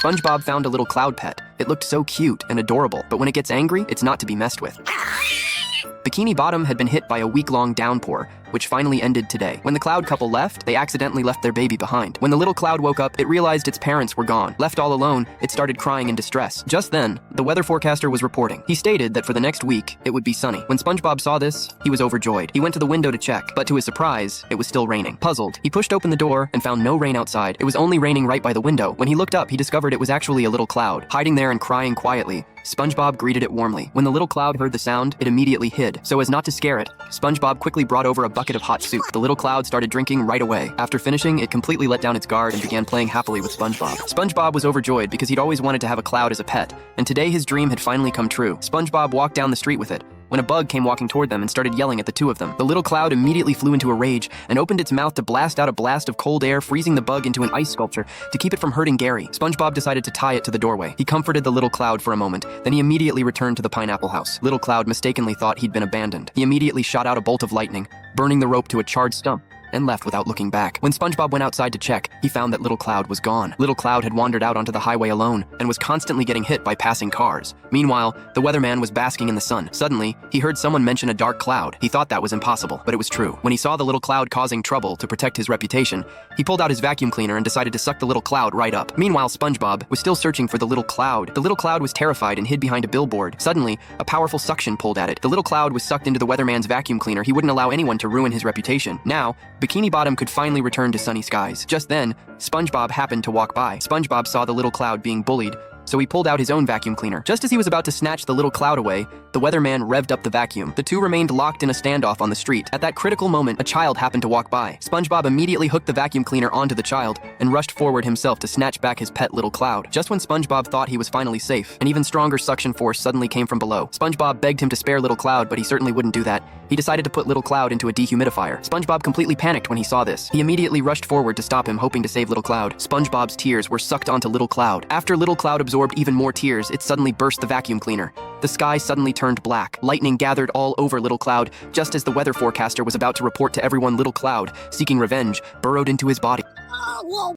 SpongeBob found a little cloud pet. It looked so cute and adorable, but when it gets angry, it's not to be messed with. Bikini Bottom had been hit by a week-long downpour, which finally ended today. When the Cloud couple left, they accidentally left their baby behind. When the little Cloud woke up, it realized its parents were gone. Left all alone, it started crying in distress. Just then, the weather forecaster was reporting. He stated that for the next week, it would be sunny. When SpongeBob saw this, he was overjoyed. He went to the window to check, but to his surprise, it was still raining. Puzzled, he pushed open the door and found no rain outside. It was only raining right by the window. When he looked up, he discovered it was actually a little cloud, hiding there and crying quietly. SpongeBob greeted it warmly. When the little Cloud heard the sound, it immediately hid. So as not to scare it, SpongeBob quickly brought over a bucket of hot soup. The little Cloud started drinking right away. After finishing, it completely let down its guard and began playing happily with SpongeBob. SpongeBob was overjoyed because he'd always wanted to have a cloud as a pet, and today his dream had finally come true. SpongeBob walked down the street with it, when a bug came walking toward them and started yelling at the two of them. The little Cloud immediately flew into a rage and opened its mouth to blast out a blast of cold air, freezing the bug into an ice sculpture to keep it from hurting Garry. SpongeBob decided to tie it to the doorway. He comforted the little Cloud for a moment, then he immediately returned to the pineapple house. Little Cloud mistakenly thought he'd been abandoned. He immediately shot out a bolt of lightning, burning the rope to a charred stump, and left without looking back. When SpongeBob went outside to check, he found that Little Cloud was gone. Little Cloud had wandered out onto the highway alone and was constantly getting hit by passing cars. Meanwhile, the weatherman was basking in the sun. Suddenly, he heard someone mention a dark cloud. He thought that was impossible, but it was true. When he saw the little Cloud causing trouble to protect his reputation, he pulled out his vacuum cleaner and decided to suck the little Cloud right up. Meanwhile, SpongeBob was still searching for the little Cloud. The little Cloud was terrified and hid behind a billboard. Suddenly, a powerful suction pulled at it. The little Cloud was sucked into the weatherman's vacuum cleaner. He wouldn't allow anyone to ruin his reputation. Now, Bikini Bottom could finally return to sunny skies. Just then, SpongeBob happened to walk by. SpongeBob saw the little Cloud being bullied, so he pulled out his own vacuum cleaner. Just as he was about to snatch the little Cloud away, the weatherman revved up the vacuum. The two remained locked in a standoff on the street. At that critical moment, a child happened to walk by. SpongeBob immediately hooked the vacuum cleaner onto the child and rushed forward himself to snatch back his pet little Cloud. Just when SpongeBob thought he was finally safe, an even stronger suction force suddenly came from below. SpongeBob begged him to spare little Cloud, but he certainly wouldn't do that. He decided to put little Cloud into a dehumidifier. SpongeBob completely panicked when he saw this. He immediately rushed forward to stop him, hoping to save little Cloud. SpongeBob's tears were sucked onto little Cloud. After little Cloud absorbed even more tears, it suddenly burst the vacuum cleaner. The sky suddenly turned black. Lightning gathered all over little Cloud. Just as the weather forecaster was about to report to everyone, little Cloud, seeking revenge, burrowed into his body.